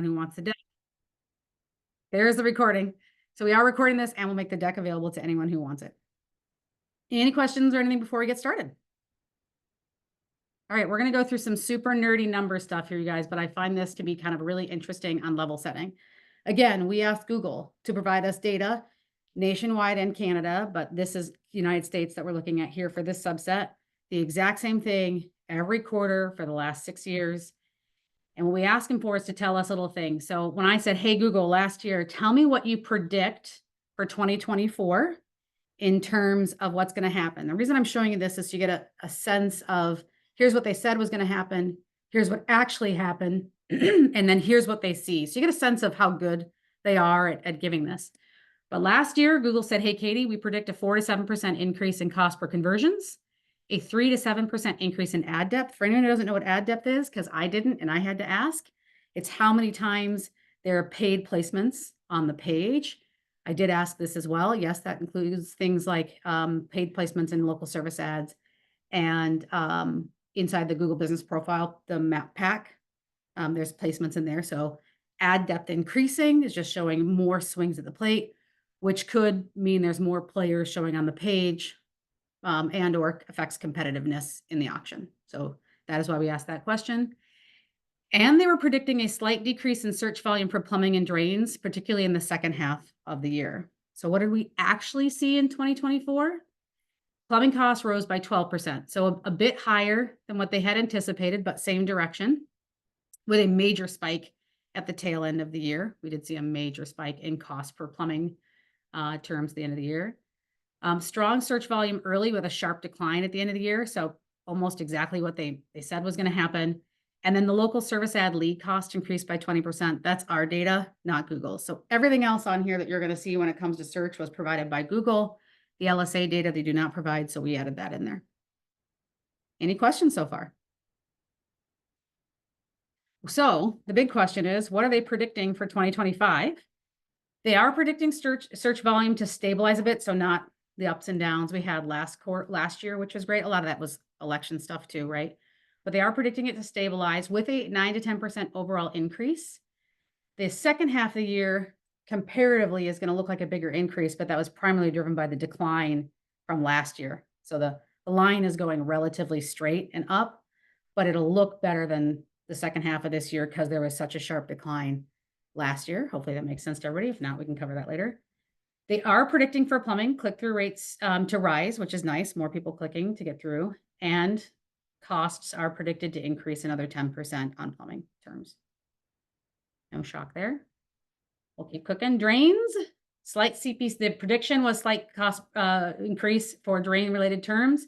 anyone who wants the deck. There's the recording. So we are recording this and we'll make the deck available to anyone who wants it. Any questions or anything before we get started? All right, we're going to go through some super nerdy number stuff here, you guys, but I find this to be kind of really interesting on level setting. Again, we asked Google to provide us data nationwide and Canada, but this is the United States that we're looking at here for this subset. The exact same thing every quarter for the last 6 years. And what we ask them for is to tell us little things. So when I said, hey, Google, last year, tell me what you predict for 2024 in terms of what's going to happen. The reason I'm showing you this is so you get a sense of here's what they said was going to happen. Here's what actually happened. And then here's what they see. So you get a sense of how good they are at giving this. But last year, Google said, hey, Katie, we predict a 4 to 7% increase in cost per conversions, a 3 to 7% increase in ad depth. For anyone who doesn't know what ad depth is, because I didn't and I had to ask, it's how many times there are paid placements on the page. I did ask this as well. Yes, that includes things like paid placements in local service ads and inside the Google Business Profile, the map pack, there's placements in there. So ad depth increasing is just showing more swings at the plate, which could mean there's more players showing on the page and or affects competitiveness in the auction. So that is why we asked that question. And they were predicting a slight decrease in search volume for plumbing and drains, particularly in the second half of the year. So what did we actually see in 2024? Plumbing costs rose by 12%. So a bit higher than what they had anticipated, but same direction, with a major spike at the tail end of the year. We did see a major spike in cost per plumbing terms at the end of the year. Strong search volume early with a sharp decline at the end of the year. So almost exactly what they said was going to happen. And then the local service ad lead cost increased by 20%. That's our data, not Google. So everything else on here that you're going to see when it comes to search was provided by Google. The LSA data they do not provide, so we added that in there. Any questions so far? So the big question is, what are they predicting for 2025? They are predicting search volume to stabilize a bit, so not the ups and downs we had last year, which was great. A lot of that was election stuff too, right? But they are predicting it to stabilize with a 9 to 10% overall increase. The second half of the year comparatively is going to look like a bigger increase, but that was primarily driven by the decline from last year. So the line is going relatively straight and up, but it'll look better than the second half of this year because there was such a sharp decline last year. Hopefully that makes sense to everybody. If not, we can cover that later. They are predicting for plumbing click-through rates to rise, which is nice. More people clicking to get through. And costs are predicted to increase another 10% on plumbing terms. No shock there. We'll keep cooking. Drains, slight CPC. The prediction was slight cost increase for drain-related terms.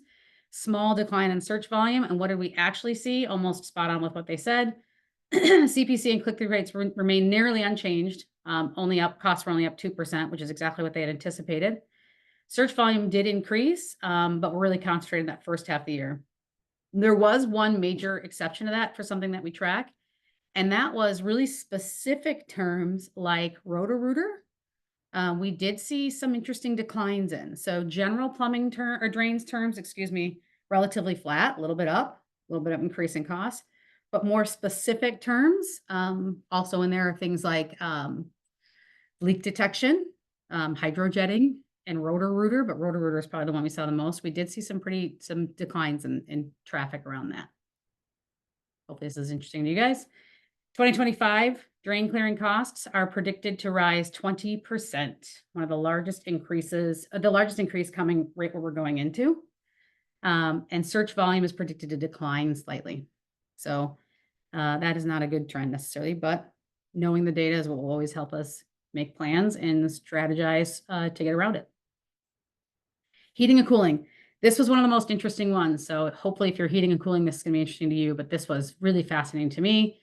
Small decline in search volume. And what did we actually see? Almost spot on with what they said. CPC and click-through rates remain nearly unchanged. Costs were only up 2%, which is exactly what they had anticipated. Search volume did increase, but we're really concentrated that first half of the year. There was one major exception to that for something that we track, and that was really specific terms like Roto-Rooter. We did see some interesting declines in. So general plumbing drains terms, relatively flat, a little bit up increase in cost. But more specific terms, also in there are things like leak detection, hydrojetting, and Roto-Rooter, but Roto-Rooter is probably the one we saw the most. We did see some declines in traffic around that. Hopefully this is interesting to you guys. 2025 drain clearing costs are predicted to rise 20%, one of the largest increases, the largest increase coming right where we're going into. And search volume is predicted to decline slightly. So that is not a good trend necessarily, but knowing the data is what will always help us make plans and strategize to get around it. Heating and cooling. This was one of the most interesting ones. So hopefully if you're heating and cooling, this is going to be interesting to you, but this was really fascinating to me.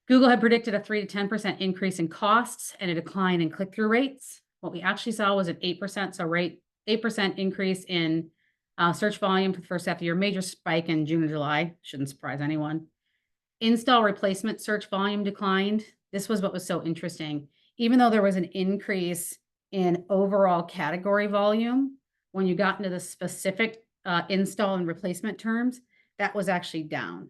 Google had predicted a 3 to 10% increase in costs and a decline in click-through rates. What we actually saw was an 8%, 8% increase in search volume for the first half of the year, major spike in June and July. Shouldn't surprise anyone. Install replacement search volume declined. This was what was so interesting. Even though there was an increase in overall category volume, when you got into the specific install and replacement terms, that was actually down.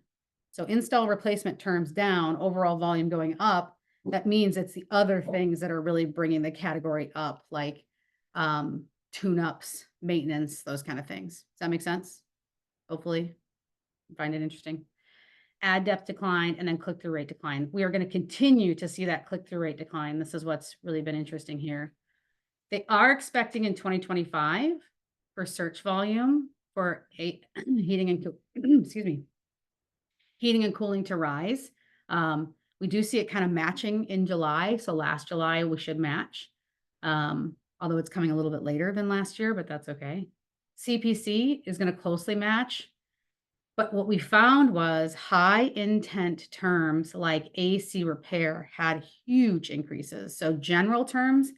So install replacement terms down, overall volume going up, that means it's the other things that are really bringing the category up, like tune-ups, maintenance, those kind of things. Does that make sense? Hopefully, you find it interesting. Ad depth decline, and then click-through rate decline. We are going to continue to see that click-through rate decline. This is what's really been interesting here. They are expecting in 2025 for search volume for heating and excuse me, heating and cooling to rise. We do see it kind of matching in July. So last July we should match, although it's coming a little bit later than last year, but that's okay. CPC is going to closely match. But what we found was high intent terms like AC repair had huge increases. So general terms,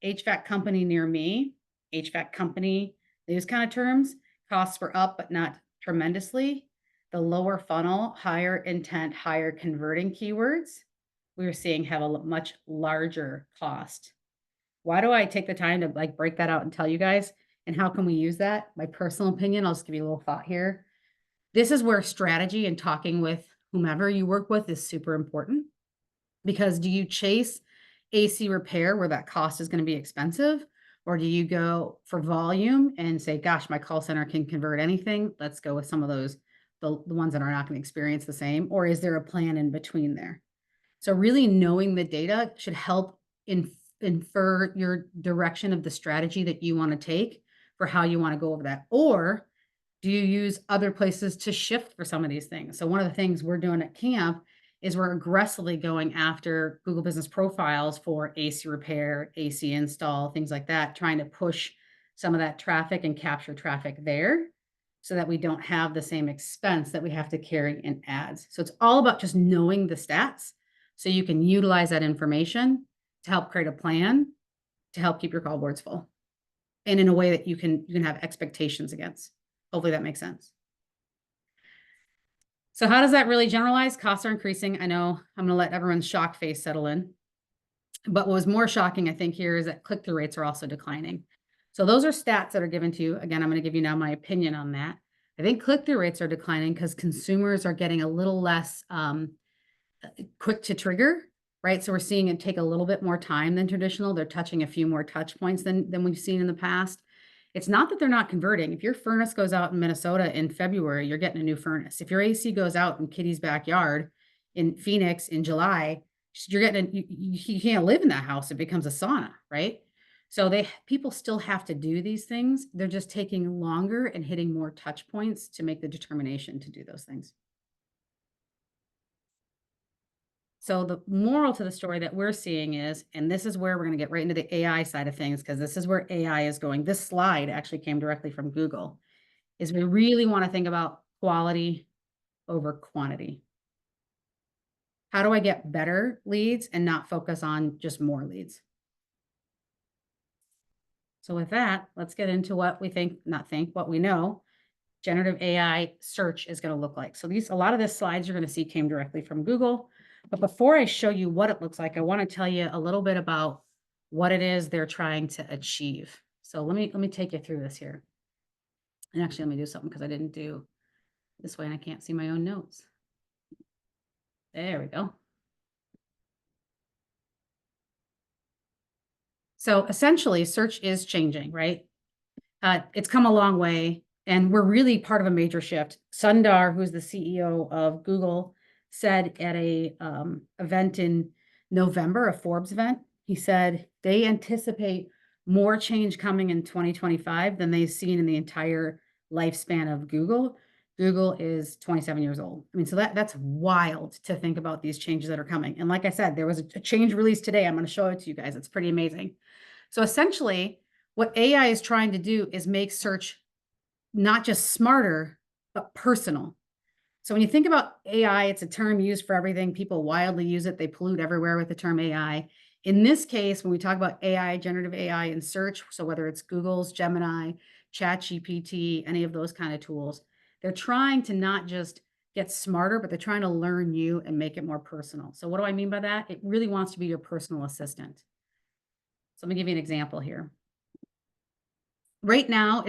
HVAC company near me, HVAC company, these kind of terms, costs were up, but not tremendously. The lower funnel, higher intent, higher converting keywords, we were seeing have a much larger cost. Why do I take the time to like break that out and tell you guys? And how can we use that? My personal opinion, I'll just give you a little thought here. This is where strategy and talking with whomever you work with is super important, because do you chase AC repair where that cost is going to be expensive? Or do you go for volume and say, gosh, my call center can convert anything. Let's go with some of those, the ones that are not going to experience the same. Or is there a plan in between there? So really knowing the data should help infer your direction of the strategy that you want to take for how you want to go over that. Or do you use other places to shift for some of these things? So one of the things we're doing at camp is we're aggressively going after Google Business Profiles for AC repair, AC install, things like that, trying to push some of that traffic and capture traffic there so that we don't have the same expense that we have to carry in ads. So it's all about just knowing the stats so you can utilize that information to help create a plan to help keep your call boards full and in a way that you can have expectations against. Hopefully that makes sense. So how does that really generalize? Costs are increasing. I know I'm going to let everyone's shock face settle in. But what was more shocking, I think, here is that click-through rates are also declining. So those are stats that are given to you. Again, I'm going to give you now my opinion on that. I think click-through rates are declining because consumers are getting a little less quick to trigger, right? So we're seeing it take a little bit more time than traditional. They're touching a few more touch points than we've seen in the past. It's not that they're not converting. If your furnace goes out in Minnesota in February, you're getting a new furnace. If your AC goes out in Kitty's backyard in Phoenix in July, you're getting you can't live in that house. It becomes a sauna, right? So people still have to do these things. They're just taking longer and hitting more touch points to make the determination to do those things. So the moral to the story that we're seeing is, and this is where we're going to get right into the AI side of things, because this is where AI is going. This slide actually came directly from Google, is we really want to think about quality over quantity. How do I get better leads and not focus on just more leads? So with that, let's get into what we what we know generative AI search is going to look like. So a lot of the slides you're going to see came directly from Google. But before I show you what it looks like, I want to tell you a little bit about what it is they're trying to achieve. So let me take you through this here. And actually, let me do something because I didn't do this way and I can't see my own notes. There we go. So essentially, search is changing, right? It's come a long way, and we're really part of a major shift. Sundar, who's the CEO of Google, said at a event in November, a Forbes event, he said they anticipate more change coming in 2025 than they've seen in the entire lifespan of Google. Google is 27 years old. I mean, so that's wild to think about these changes that are coming. And like I said, there was a change release today. I'm going to show it to you guys. It's pretty amazing. So essentially, what AI is trying to do is make search not just smarter, but personal. So when you think about AI, it's a term used for everything. People wildly use it. They pollute everywhere with the term AI. In this case, when we talk about AI, generative AI in search, so whether it's Google's Gemini, ChatGPT, any of those kind of tools, they're trying to not just get smarter, but they're trying to learn you and make it more personal. So what do I mean by that? It really wants to be your personal assistant. So let me give you an example here. Right now,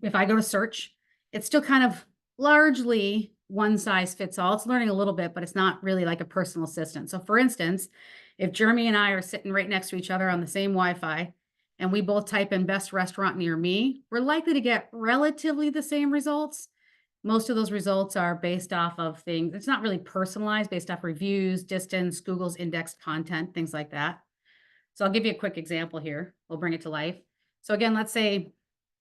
if I go to search, it's still kind of largely one size fits all. It's learning a little bit, but it's not really like a personal assistant. So for instance, If Jeremy and I are sitting right next to each other on the same Wi-Fi and we both type in best restaurant near me, we're likely to get relatively the same results. Most of those results are based off of things. It's not really personalized, based off reviews, distance, Google's indexed content, things like that. So I'll give you a quick example here. We'll bring it to life. So again, let's say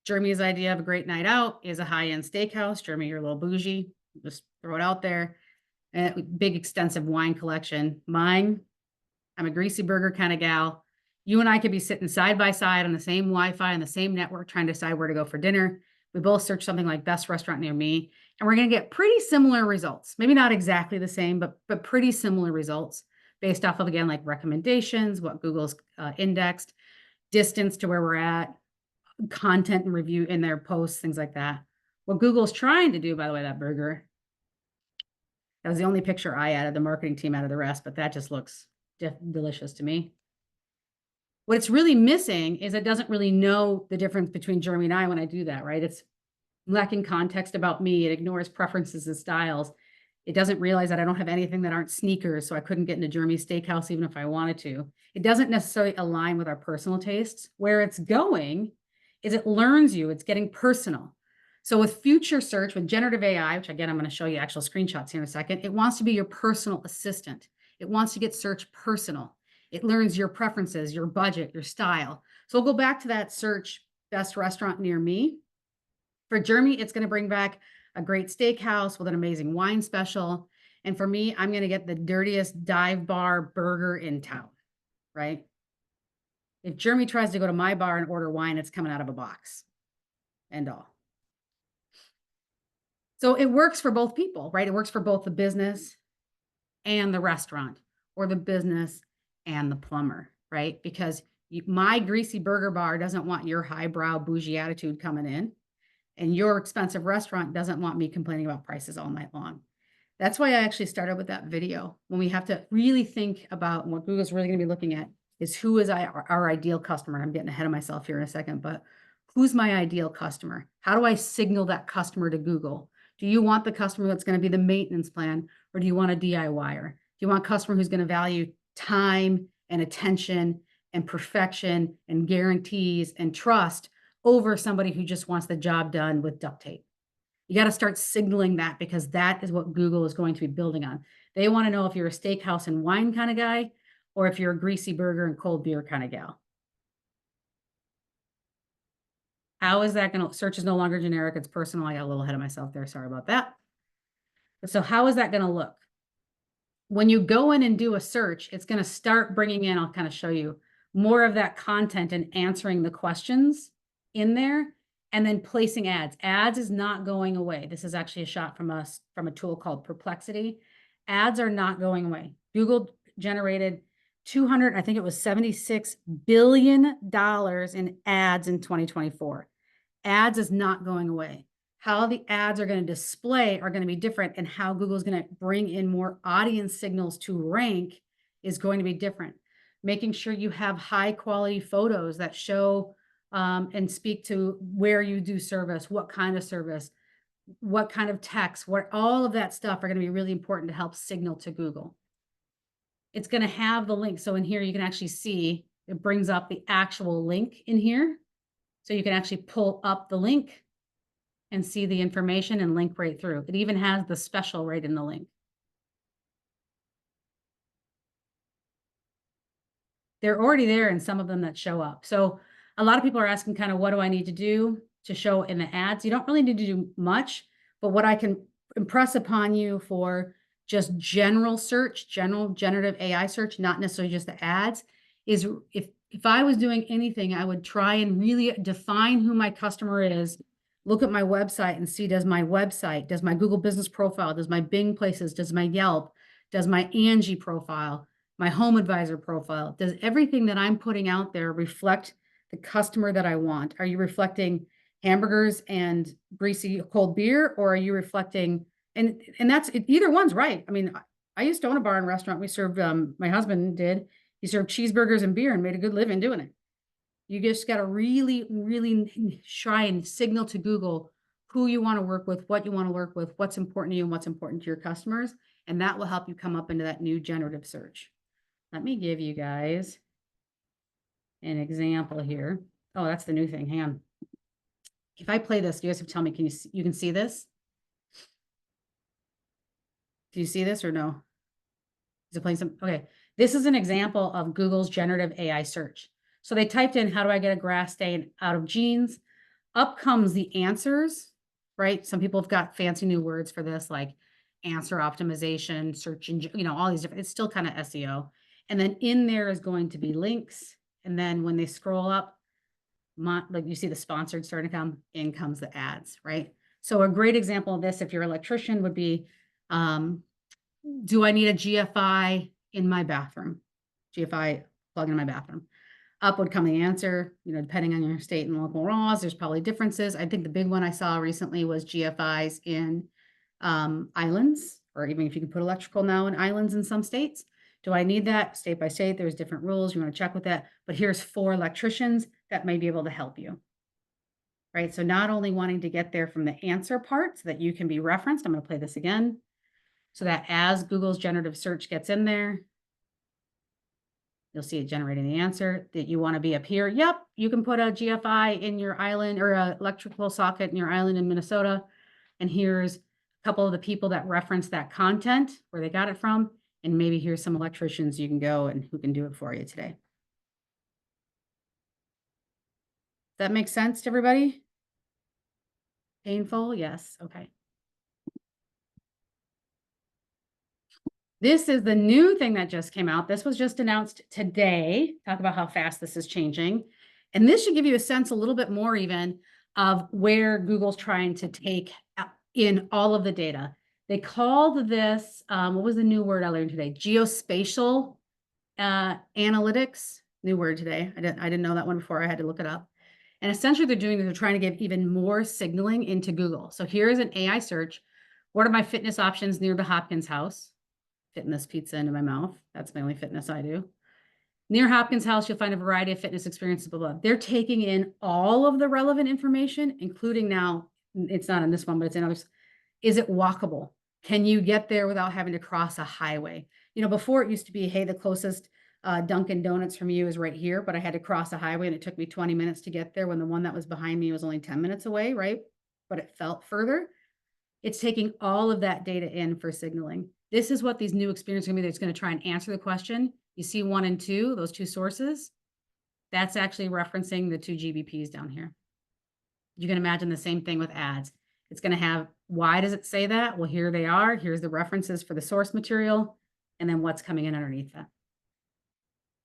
Jeremy's idea of a great night out is a high-end steakhouse. Jeremy, you're a little bougie. Just throw it out there. Big, extensive wine collection. Mine, I'm a greasy burger kind of gal. You and I could be sitting side by side on the same Wi-Fi and the same network trying to decide where to go for dinner. We both search something like best restaurant near me, and we're going to get pretty similar results. Maybe not exactly the same, but pretty similar results based off of, again, like recommendations, what Google's indexed, distance to where we're at, content and review in their posts, things like that. What Google's trying to do, by the way, that burger, that was the only picture I added, the marketing team added the rest, but that just looks delicious to me. What it's really missing is it doesn't really know the difference between Jeremy and I when I do that, right? It's lacking context about me. It ignores preferences and styles. It doesn't realize that I don't have anything that aren't sneakers, so I couldn't get into Jeremy's steakhouse even if I wanted to. It doesn't necessarily align with our personal tastes. Where it's going is it learns you. It's getting personal. So with future search, with generative AI, which again, I'm going to show you actual screenshots here in a second, it wants to be your personal assistant. It wants to get search personal. It learns your preferences, your budget, your style. So we'll go back to that search best restaurant near me. For Jeremy, it's going to bring back a great steakhouse with an amazing wine special. And for me, I'm going to get the dirtiest dive bar burger in town, right? If Jeremy tries to go to my bar and order wine, it's coming out of a box and all. So it works for both people, right? It works for both the business and the restaurant, or the business and the plumber, right? Because my greasy burger bar doesn't want your highbrow bougie attitude coming in, and your expensive restaurant doesn't want me complaining about prices all night long. That's why I actually started with that video. When we have to really think about what Google's really going to be looking at is who is our ideal customer. And I'm getting ahead of myself here in a second, but who's my ideal customer? How do I signal that customer to Google? Do you want the customer that's going to be the maintenance plan, or do you want a DIYer? Do you want a customer who's going to value time and attention and perfection and guarantees and trust over somebody who just wants the job done with duct tape? You got to start signaling that, because that is what Google is going to be building on. They want to know if you're a steakhouse and wine kind of guy, or if you're a greasy burger and cold beer kind of gal. How is that going to, search is no longer generic, it's personal. I got a little ahead of myself there. Sorry about that. So how is that going to look? When you go in and do a search, it's going to start bringing in, I'll kind of show you more of that content and answering the questions in there, and then placing ads. Ads is not going away. This is actually a shot from us from a tool called Perplexity. Ads are not going away. Google generated 200, I think it was $76 billion in ads in 2024. Ads is not going away. How the ads are going to display are going to be different, and how Google's going to bring in more audience signals to rank is going to be different. Making sure you have high quality photos that show and speak to where you do service, what kind of service, what kind of text, what, all of that stuff are going to be really important to help signal to Google. It's going to have the link. So in here, you can actually see it brings up the actual link in here. So you can actually pull up the link and see the information and link right through. It even has the special right in the link. They're already there in some of them that show up. So a lot of people are asking kind of, what do I need to do to show in the ads? You don't really need to do much, but what I can impress upon you for just general search, general generative AI search, not necessarily just the ads, is if I was doing anything, I would try and really define who my customer is, look at my website and see, does my website, does my Google business profile, does my Bing places, does my Yelp, does my Angie profile, my Home Advisor profile, does everything that I'm putting out there reflect the customer that I want? Are you reflecting hamburgers and greasy cold beer, or are you reflecting, and that's, either one's right. I mean, I used to own a bar and restaurant. We served, my husband did, he served cheeseburgers and beer and made a good living doing it. You just got to really, really try and signal to Google who you want to work with, what you want to work with, what's important to you and what's important to your customers. And that will help you come up into that new generative search. Let me give you guys an example here. Oh, that's the new thing. Hang on. If I play this, you guys have to tell me, you can see this? Do you see this or no? Is it playing some? Okay. This is an example of Google's generative AI search. So they typed in, how do I get a grass stain out of jeans? Up comes the answers, right? Some people have got fancy new words for this, like answer optimization, search engine, all these different, it's still kind of SEO. And then in there is going to be links. And then when they scroll up, like you see the sponsored starting to come, in comes the ads, right? So a great example of this, if you're an electrician, would be, do I need a GFI in my bathroom? GFI plug in my bathroom. Up would come the answer, depending on your state and local laws, there's probably differences. I think the big one I saw recently was GFIs in islands, or even if you can put electrical now in islands in some states. Do I need that? State by state, there's different rules. You want to check with that. But here's 4 electricians that may be able to help you. Right? So not only wanting to get there from the answer part so that you can be referenced. I'm going to play this again. So that as Google's generative search gets in there, you'll see it generating the answer that you want to be up here. Yep, you can put a GFI in your island or an electrical socket in your island in Minnesota. And here's a couple of the people that reference that content, where they got it from. And maybe here's some electricians you can go and who can do it for you today. That makes sense to everybody? Painful? Yes. Okay. This is the new thing that just came out. This was just announced today. Talk about how fast this is changing. And this should give you a sense a little bit more even of where Google's trying to take in all of the data. They called this, what was the new word I learned today? Geospatial analytics. New word today. I didn't know that one before. I had to look it up. And essentially they're trying to give even more signaling into Google. So here's an AI search. What are my fitness options near the Hopkins house? Fitting this pizza into my mouth. That's my only fitness I do. Near Hopkins house, you'll find a variety of fitness experiences, blah, blah. They're taking in all of the relevant information, including now, it's not in this one, but it's in others. Is it walkable? Can you get there without having to cross a highway? Before it used to be, hey, the closest Dunkin' Donuts from you is right here, but I had to cross a highway and it took me 20 minutes to get there when the one that was behind me was only 10 minutes away, right? But it felt further. It's taking all of that data in for signaling. This is what these new experiences are going to be. It's going to try and answer the question. You see 1 and 2, those 2 sources. That's actually referencing the 2 GBPs down here. You can imagine the same thing with ads. It's going to have, why does it say that? Well, here they are. Here's the references for the source material, and then what's coming in underneath that.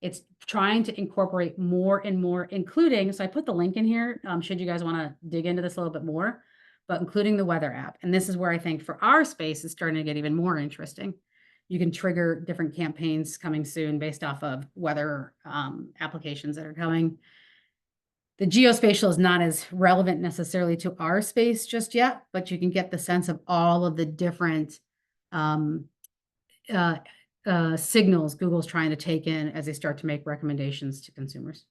It's trying to incorporate more and more, including, so I put the link in here, should you guys want to dig into this a little bit more, but including the weather app. And this is where I think for our space is starting to get even more interesting. You can trigger different campaigns coming soon based off of weather applications that are coming. The geospatial is not as relevant necessarily to our space just yet, but you can get the sense of all of the different signals Google's trying to take in as they start to make recommendations to consumers.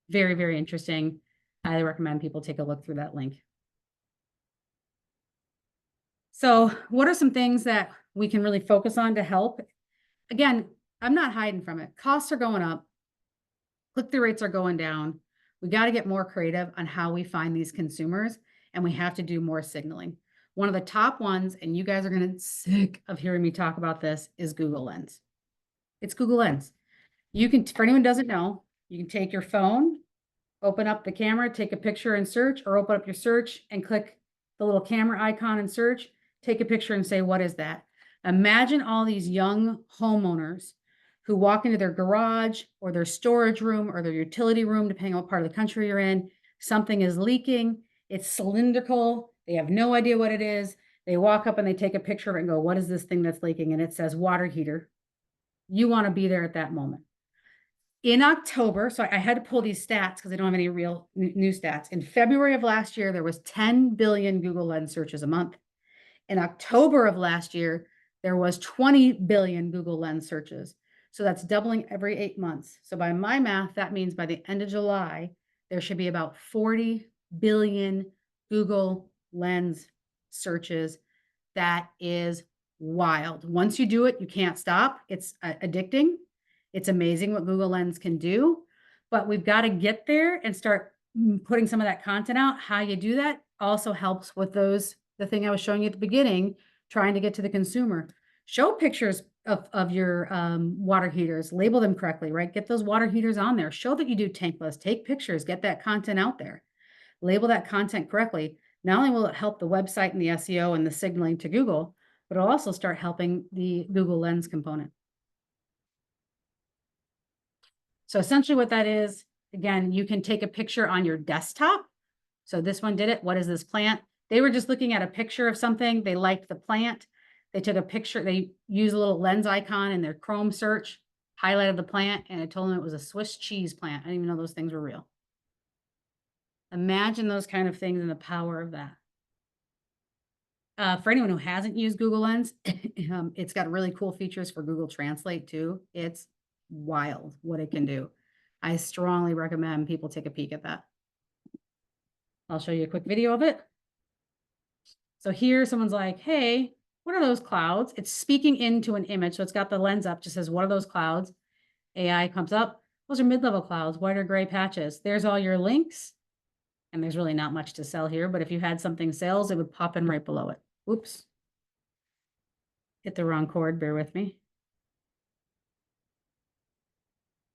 Very, very interesting. I highly recommend people take a look through that link. So what are some things that we can really focus on to help? Again, I'm not hiding from it. Costs are going up. Click-through rates are going down. We got to get more creative on how we find these consumers, and we have to do more signaling. One of the top ones, and you guys are going to get sick of hearing me talk about this, is Google Lens. It's Google Lens. You can, for anyone who doesn't know, you can take your phone, open up the camera, take a picture and search, or open up your search and click the little camera icon and search, take a picture and say, what is that? Imagine all these young homeowners who walk into their garage or their storage room or their utility room, depending on what part of the country you're in. Something is leaking. It's cylindrical. They have no idea what it is. They walk up and they take a picture of it and go, what is this thing that's leaking? And it says water heater. You want to be there at that moment. In October, so I had to pull these stats because I don't have any real new stats. In February of last year, there was 10 billion Google Lens searches a month. In October of last year, there was 20 billion Google Lens searches. So that's doubling every 8 months. So by my math, that means by the end of July, there should be about 40 billion Google Lens searches. That is wild. Once you do it, you can't stop. It's addicting. It's amazing what Google Lens can do, but we've got to get there and start putting some of that content out. How you do that also helps with the thing I was showing you at the beginning, trying to get to the consumer. Show pictures of your water heaters, label them correctly, right? Get those water heaters on there. Show that you do tankless, take pictures, get that content out there, label that content correctly. Not only will it help the website and the SEO and the signaling to Google, but it'll also start helping the Google Lens component. So essentially what that is, again, you can take a picture on your desktop. So this one did it. What is this plant? They were just looking at a picture of something. They liked the plant. They took a picture. They used a little lens icon in their Chrome search, highlighted the plant, and it told them it was a Swiss cheese plant. I didn't even know those things were real. Imagine those kind of things and the power of that. For anyone who hasn't used Google Lens, it's got really cool features for Google Translate too. It's wild what it can do. I strongly recommend people take a peek at that. I'll show you a quick video of it. So here someone's like, hey, what are those clouds? It's speaking into an image. So it's got the lens up, just says, what are those clouds? AI comes up. Those are mid-level clouds, white or gray patches. There's all your links. And there's really not much to sell here, but if you had something sales, it would pop in right below it. Oops. Hit the wrong chord, bear with me.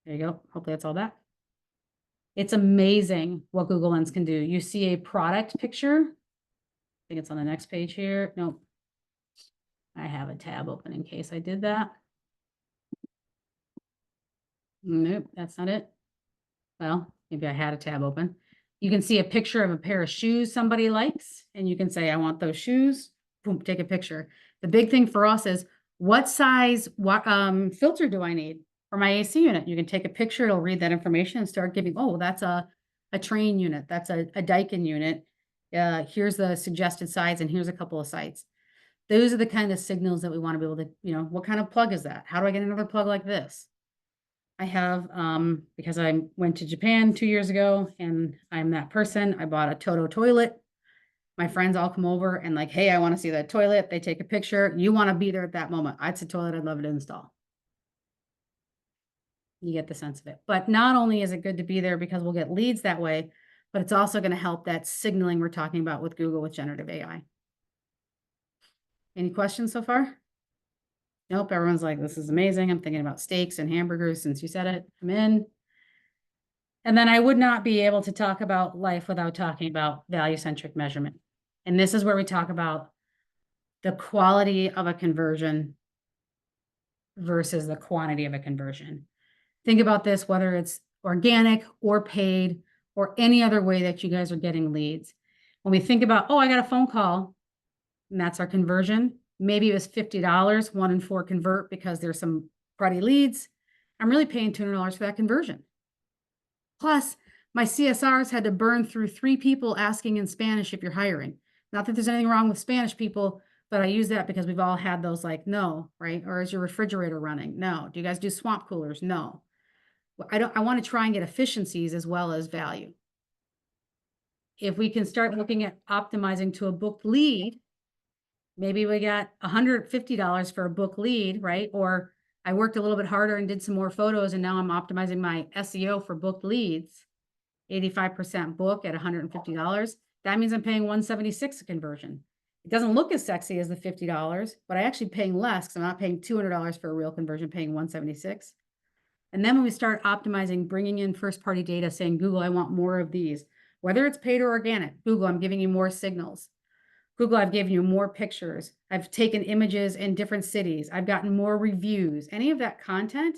There you go. Hopefully that's all that. It's amazing what Google Lens can do. You see a product picture. I think it's on the next page here. Nope. I have a tab open in case I did that. Nope, that's not it. Well, maybe I had a tab open. You can see a picture of a pair of shoes somebody likes, and you can say, I want those shoes. Boom, take a picture. The big thing for us is what size filter do I need for my AC unit? You can take a picture, it'll read that information and start giving, oh, that's a Train unit, that's a Daikin unit. Here's the suggested size, and here's a couple of sites. Those are the kind of signals that we want to be able to, what kind of plug is that? How do I get another plug like this? I have, because I went to Japan 2 years ago and I'm that person, I bought a Toto toilet. My friends all come over and like, hey, I want to see that toilet. They take a picture. You want to be there at that moment. It's a toilet I'd love to install. You get the sense of it. But not only is it good to be there because we'll get leads that way, but it's also going to help that signaling we're talking about with Google with generative AI. Any questions so far? Nope, everyone's like, this is amazing. I'm thinking about steaks and hamburgers since you said it. I'm in. And then I would not be able to talk about life without talking about value-centric measurement. And this is where we talk about the quality of a conversion versus the quantity of a conversion. Think about this, whether it's organic or paid or any other way that you guys are getting leads. When we think about, oh, I got a phone call, and that's our conversion. Maybe it was $50, 1 in 4 convert because there's some cruddy leads. I'm really paying $200 for that conversion. Plus, my CSRs had to burn through 3 people asking in Spanish if you're hiring. Not that there's anything wrong with Spanish people, but I use that because we've all had those like, no, right? Or is your refrigerator running? No. Do you guys do swamp coolers? No. I want to try and get efficiencies as well as value. If we can start looking at optimizing to a booked lead, maybe we got $150 for a book lead, right? Or I worked a little bit harder and did some more photos, and now I'm optimizing my SEO for booked leads. 85% book at $150. That means I'm paying $176 a conversion. It doesn't look as sexy as the $50, but I actually paying less because I'm not paying $200 for a real conversion, paying $176. And then when we start optimizing, bringing in first-party data, saying, Google, I want more of these, whether it's paid or organic. Google, I'm giving you more signals. Google, I've given you more pictures. I've taken images in different cities. I've gotten more reviews. Any of that content,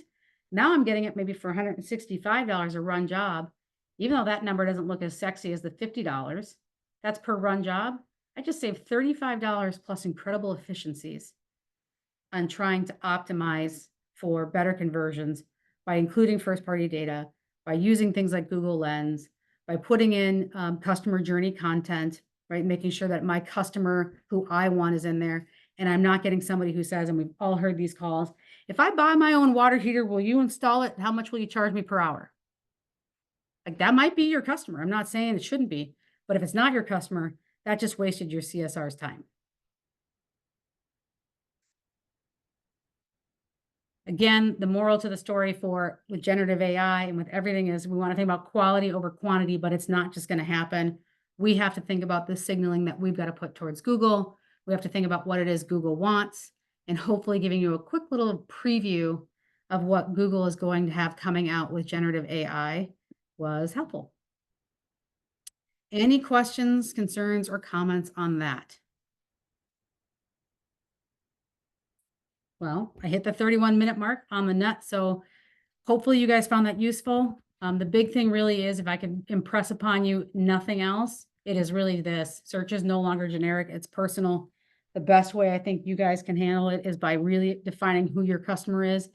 now I'm getting it maybe for $165 a run job, even though that number doesn't look as sexy as the $50. That's per run job. I just saved $35 plus incredible efficiencies on trying to optimize for better conversions by including first-party data, by using things like Google Lens, by putting in customer journey content, right? Making sure that my customer who I want is in there. And I'm not getting somebody who says, and we've all heard these calls, if I buy my own water heater, will you install it? How much will you charge me per hour? Like that might be your customer. I'm not saying it shouldn't be, but if it's not your customer, that just wasted your CSR's time. Again, the moral to the story with generative AI and with everything is we want to think about quality over quantity, but it's not just going to happen. We have to think about the signaling that we've got to put towards Google. We have to think about what it is Google wants, and hopefully giving you a quick little preview of what Google is going to have coming out with generative AI was helpful. Any questions, concerns, or comments on that? Well, I hit the 31-minute mark on the nut, so hopefully you guys found that useful. The big thing really is, if I can impress upon you nothing else, it is really this: search is no longer generic, it's personal. The best way I think you guys can handle it is by really defining who your customer is,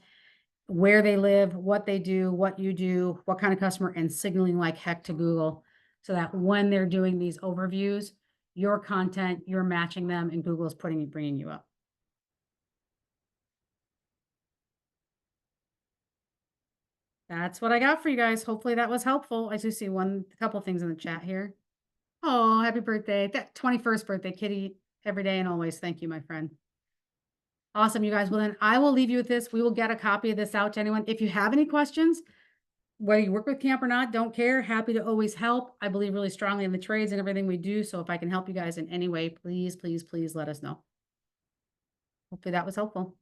where they live, what they do, what you do, what kind of customer, and signaling like heck to Google, so that when they're doing these overviews, your content, you're matching them, and Google is bringing you up. That's what I got for you guys. Hopefully that was helpful. I do see a couple things in the chat here. Oh, happy birthday. That 21st birthday, Kitty, every day and always. Thank you, my friend. Awesome, you guys. Well, then I will leave you with this. We will get a copy of this out to anyone. If you have any questions, whether you work with camp or not, don't care. Happy to always help. I believe really strongly in the trades and everything we do. So if I can help you guys in any way, please, please, please let us know. Hopefully that was helpful.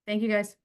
Thank you, guys.